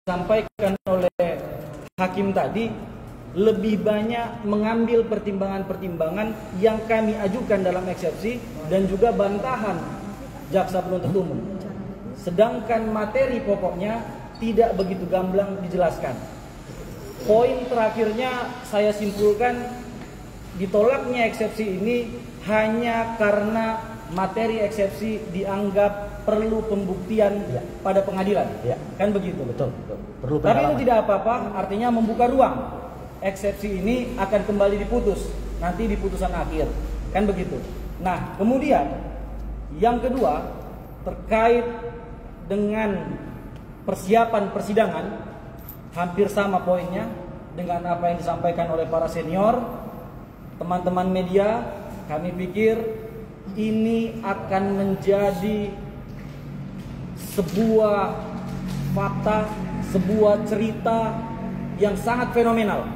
disampaikan oleh hakim tadi lebih banyak mengambil pertimbangan-pertimbangan yang kami ajukan dalam eksepsi dan juga bantahan jaksa penuntut umum. Sedangkan materi pokoknya tidak begitu gamblang dijelaskan. Poin terakhirnya saya simpulkan ditolaknya eksepsi ini hanya karena materi eksepsi dianggap perlu pembuktian pada pengadilan. Kan begitu? Betul. Perlu. Tapi itu tidak apa-apa, artinya membuka ruang. Eksepsi ini akan kembali diputus nanti di putusan akhir, kan begitu. Nah, kemudian yang kedua terkait dengan persiapan persidangan, hampir sama poinnya dengan apa yang disampaikan oleh para senior. Teman-teman media, kami pikir ini akan menjadi sebuah fakta, sebuah cerita yang sangat fenomenal,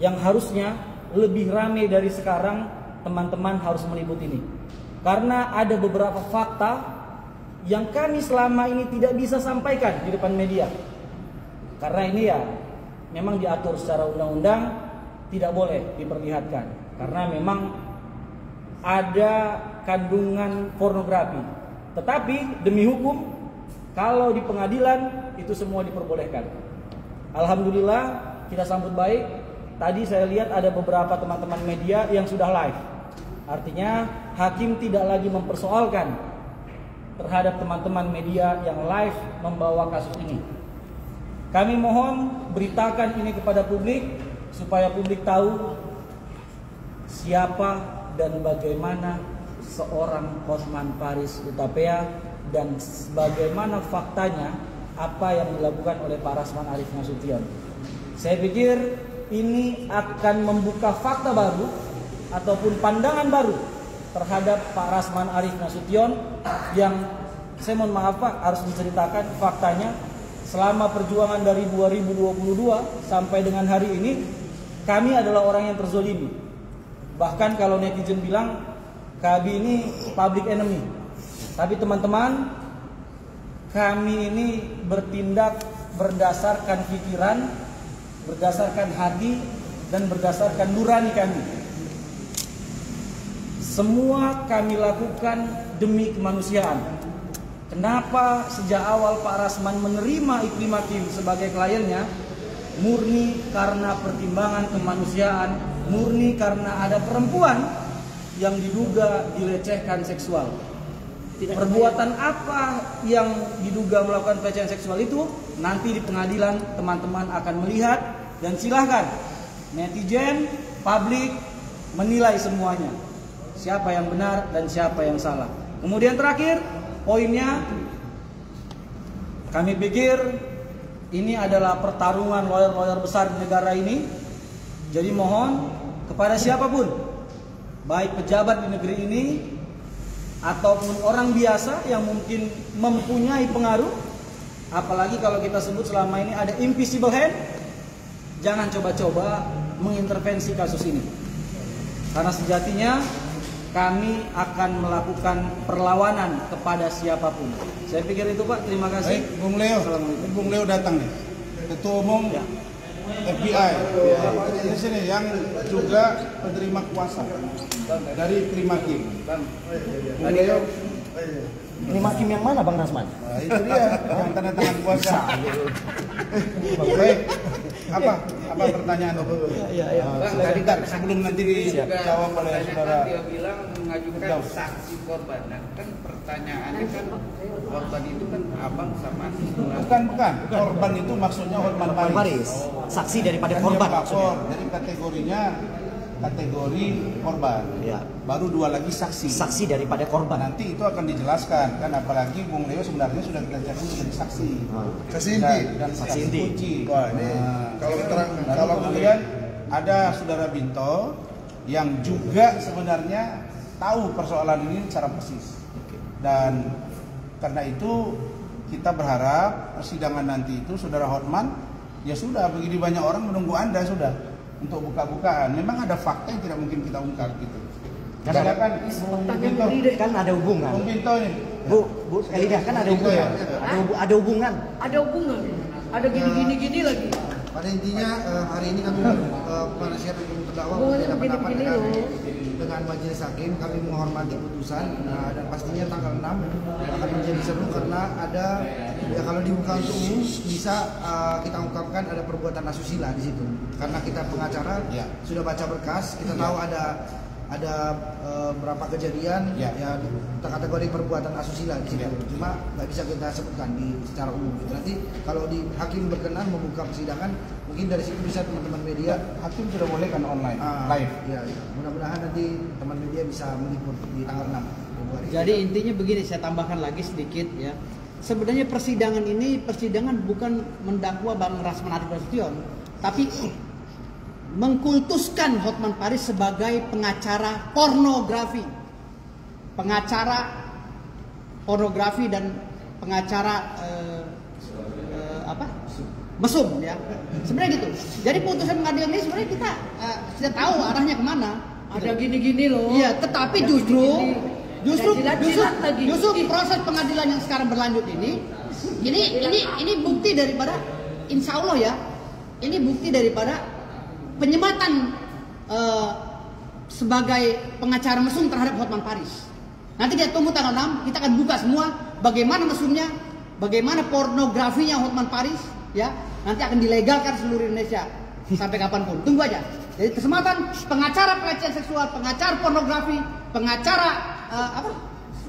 yang harusnya lebih ramai dari sekarang. Teman-teman harus meliput ini karena ada beberapa fakta yang kami selama ini tidak bisa sampaikan di depan media, karena ini ya memang diatur secara undang-undang tidak boleh diperlihatkan karena memang ada kandungan pornografi. Tetapi demi hukum, kalau di pengadilan itu semua diperbolehkan. Alhamdulillah kita sambut baik. Tadi saya lihat ada beberapa teman-teman media yang sudah live. Artinya hakim tidak lagi mempersoalkan terhadap teman-teman media yang live membawa kasus ini. Kami mohon beritakan ini kepada publik supaya publik tahu siapa dan bagaimana seorang Hotman Paris Hutapea dan bagaimana faktanya apa yang dilakukan oleh Pak Rasman Arif Nasution. Saya pikir ini akan membuka fakta baru ataupun pandangan baru terhadap Pak Rasman Arif Nasution yang saya mohon maaf Pak harus menceritakan faktanya. Selama perjuangan dari 2022 sampai dengan hari ini kami adalah orang yang terzolimi. Bahkan kalau netizen bilang KB ini public enemy. Tapi teman-teman, kami ini bertindak berdasarkan pikiran, berdasarkan hati, dan berdasarkan nurani kami. Semua kami lakukan demi kemanusiaan. Kenapa sejak awal Pak Rasman menerima Iklim Hakim sebagai kliennya? Murni karena pertimbangan kemanusiaan, murni karena ada perempuan yang diduga dilecehkan seksual. Perbuatan apa yang diduga melakukan pelecehan seksual itu nanti di pengadilan teman-teman akan melihat, dan silahkan netizen, publik menilai semuanya siapa yang benar dan siapa yang salah. Kemudian terakhir poinnya, kami pikir ini adalah pertarungan lawyer-lawyer besar di negara ini. Jadi mohon kepada siapapun, baik pejabat di negeri ini ataupun orang biasa yang mungkin mempunyai pengaruh, apalagi kalau kita sebut selama ini ada invisible hand, jangan coba-coba mengintervensi kasus ini. Karena sejatinya kami akan melakukan perlawanan kepada siapapun. Saya pikir itu Pak, terima kasih. Baik, Bung Leo. Bung Leo datang nih, Ketua Umum FBI di sini yang juga penerima kuasa dari Iklim Hakim. Bung Leo. Iklim Hakim yang mana Bang Rasman? Nah, itu dia yang tanda tangan kuasa. Baik, apa pertanyaan? Tadi sebelum nanti dijawab oleh saudara. Dia bilang mengajukan saksi korban. Nah, kan pertanyaannya kan korban itu kan abang sama Bukan. Korban itu maksudnya Hotman Paris. Saksi daripada Kan korban. dia pelapor. Jadi kategorinya kategori korban. Ya. Baru 2 lagi saksi. Saksi daripada korban. Nanti itu akan dijelaskan kan, apalagi Bung Leo sebenarnya sudah kita cari menjadi saksi. Saksi inti. Dan Saksi inti. kunci. Wah, ini kalau terang, kalau kemudian ada saudara Binto yang juga sebenarnya tahu persoalan ini secara persis. Dan karena itu kita berharap persidangan nanti itu saudara Hotman ya sudah, begitu banyak orang menunggu Anda sudah untuk buka-bukaan. Memang ada fakta yang tidak mungkin kita ungkap gitu. Karena Silakan, Bung Binto. kan ada hubungan. Bung Binto ini. Bu Elida kan ada hubungan. Ada hubungan. Ada hubungan. Ada gini lagi. Pada intinya hari ini kami penasihat hukum terdakwa berbeda pendapat dengan majelis hakim. Kami menghormati putusan dan pastinya tanggal 6 akan menjadi seru karena ada ya kalau dibuka untuk umum bisa kita ungkapkan ada perbuatan asusila di situ. Karena kita pengacara sudah baca berkas, kita tahu ada berapa kejadian ya kategori perbuatan asusila di situ. Cuma nggak bisa kita sebutkan secara umum. Nanti kalau di hakim berkenan membuka persidangan, mungkin dari situ bisa teman-teman media. Hakim sudah boleh kan online, live. Ya. Mudah-mudahan nanti teman media bisa meliput di tanggal 6 Februari. Jadi intinya begini, saya tambahkan lagi sedikit ya. Sebenarnya persidangan bukan mendakwa Bang Rasman Arief Nasution, tapi mengkultuskan Hotman Paris sebagai pengacara pornografi. Dan pengacara mesum ya. Sebenarnya gitu. Jadi putusan pengadilan ini sebenarnya kita sudah tahu arahnya kemana. Ada gini-gini loh. Iya, tetapi justru lagi. proses pengadilan yang sekarang berlanjut ini bukti daripada, insya Allah ya, ini bukti daripada penyematan sebagai pengacara mesum terhadap Hotman Paris. Nanti kita tunggu tanggal 6, kita akan buka semua bagaimana mesumnya, bagaimana pornografinya Hotman Paris, ya. Nanti akan dilegalkan seluruh Indonesia sampai kapanpun. Tunggu aja. Jadi kesematan pengacara pelecehan seksual, pengacara pornografi, pengacara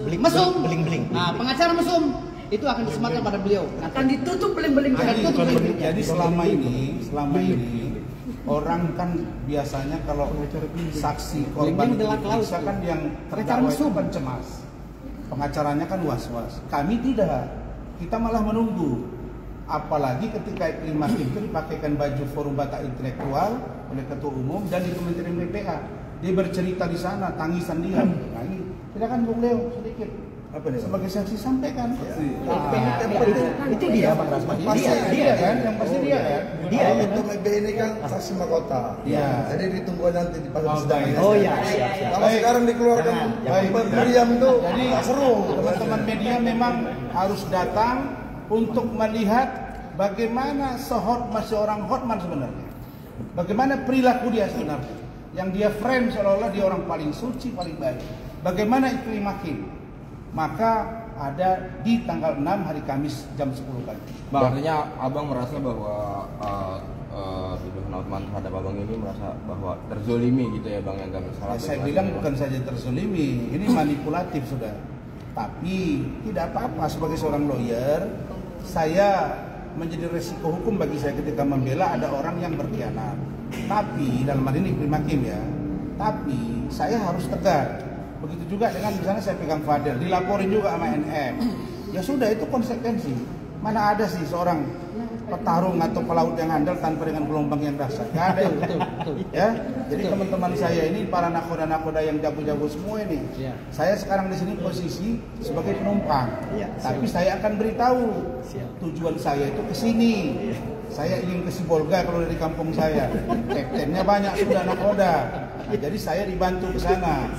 mesum, nah pengacara mesum itu akan disematkan pada beliau. Akan ditutup beling-beling. Jadi selama ini orang kan biasanya kalau saksi korban diperiksa kan yang terdakwa itu kan cemas, pengacaranya kan was-was. Kami tidak, kita malah menunggu. Apalagi ketika Iklim Hakim itu dipakaikan baju forum Batak Intelektual oleh Ketua Umum dan di Kementerian PPA, dia bercerita di sana, tangisan dia. Nah ini, silakan Bung Leo sedikit. Sebagai saksi sampaikan. Itu dia Bang Rasman. Dia kan, yang pasti dia kan. Dia untuk MBI ini kan saksi mahkota. Iya. Jadi ditunggu nanti di persidangan. Oh iya, siap. Kalau sekarang dikeluarkan meriam itu Jadi seru. teman-teman media memang harus datang untuk melihat bagaimana seorang Hotman sebenarnya. Bagaimana perilaku dia sebenarnya. Yang dia frame seolah-olah dia orang paling suci, paling baik. Bagaimana Iklim Hakim. Maka ada di tanggal 6 hari Kamis jam 10 pagi. Bang, artinya abang merasa bahwa tuduhan Hotman terhadap abang ini merasa bahwa terzolimi gitu ya bang, yang gak bersalah. Saya bilang bukan saja terzolimi, ini manipulatif sudah. Tapi tidak apa-apa, sebagai seorang lawyer, saya menjadi resiko hukum bagi saya ketika membela ada orang yang berkhianat. Tapi dalam hal ini Iklim Hakim ya. Tapi saya harus tegar. Begitu juga dengan misalnya saya pegang Fadel, dilaporin juga sama NM. Ya sudah, itu konsekuensi. Mana ada sih seorang petarung atau pelaut yang handal tanpa dengan gelombang yang dahsyat? Gak ada. Betul. Ya, jadi teman-teman saya ini para nakoda-nakoda yang jago-jago semua ini. Ya. Saya sekarang di sini posisi sebagai penumpang. Ya, tapi saya akan beritahu tujuan saya itu ke sini. Saya ingin ke Sibolga kalau dari kampung saya. Kaptennya banyak sudah nakoda. Nah, jadi saya dibantu ke sana.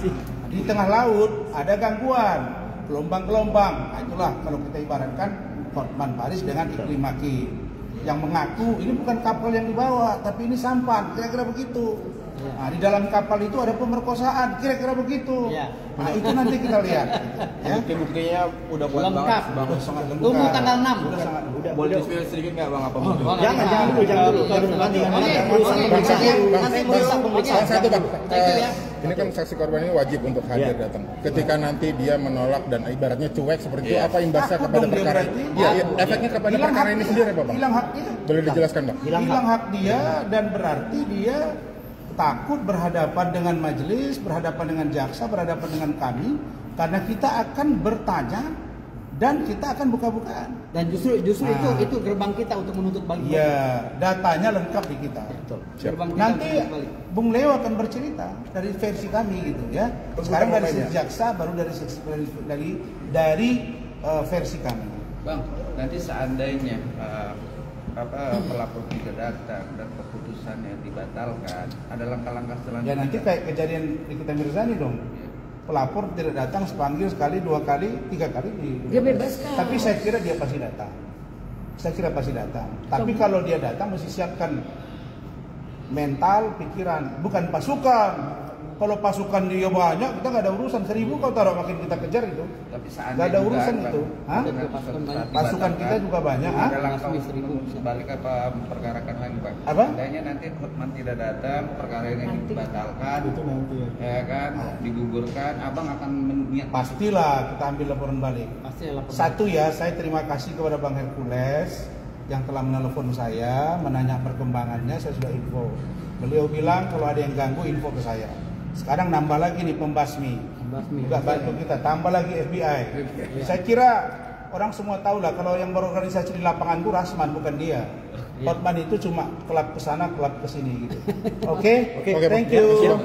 Di tengah laut ada gangguan, gelombang-gelombang. Nah, itulah kalau kita ibaratkan Hotman Paris dengan Iklim Hakim yang mengaku ini bukan kapal yang dibawa, tapi ini sampan, kira-kira begitu. Nah, di dalam kapal itu ada pemerkosaan, kira-kira begitu. Nah, itu nanti kita lihat. Ya. Bukti-buktinya udah kuat lengkap. banget. Sangat lengkap. Tunggu tanggal 6. Boleh di-spill sedikit nggak bang apa bukti? Jangan dulu. Satu bang. Ini kan saksi korban ini wajib untuk hadir datang. Ketika nanti dia menolak dan ibaratnya cuek seperti itu, apa imbasnya kepada perkara? Iya, efeknya kepada perkara ini sendiri apa bang? Hilang hak dia. Boleh dijelaskan bang? Hilang hak dia dan berarti dia takut berhadapan dengan majelis, berhadapan dengan jaksa, berhadapan dengan kami, karena kita akan bertanya dan kita akan buka-bukaan. Dan justru itu gerbang kita untuk menuntut balik. Iya, datanya lengkap di kita. Nanti Bung Leo akan bercerita dari versi kami gitu ya. Sekarang dari sisi jaksa, baru dari versi kami. Bang, nanti seandainya pelapor tidak datang dan keputusan yang dibatalkan, ada langkah-langkah selanjutnya. Ya nanti kayak kejadian Nikita Mirzani dong. pelapor tidak datang, sepanggil sekali, 2 kali, 3 kali Dia bebaskan. Tapi saya kira dia pasti datang. Tapi kalau dia datang mesti siapkan mental, pikiran, bukan pasukan. Kalau pasukan dia banyak, kita nggak ada urusan. 1000 kau taruh makin kita kejar itu. Tapi nggak ada urusan itu. Hah? Pasukan kita juga banyak. Ada langkah balik apa perkarakan lagi Pak? Apa? Seandainya nanti Hotman tidak datang, perkara ini dibatalkan, itu nanti ya kan, digugurkan, abang akan pastilah kita ambil laporan balik. Satu ya, saya terima kasih kepada Bang Hercules yang telah menelpon saya, menanya perkembangannya, saya sudah info. Beliau bilang kalau ada yang ganggu info ke saya. Sekarang nambah lagi nih pembasmi. Juga bantu kita, tambah lagi FBI. Saya kira orang semua tahu lah kalau yang berorganisasi di lapangan itu Rasman, bukan dia. Hotman itu cuma kelab kesana, kelab kesini gitu. Oke, thank you.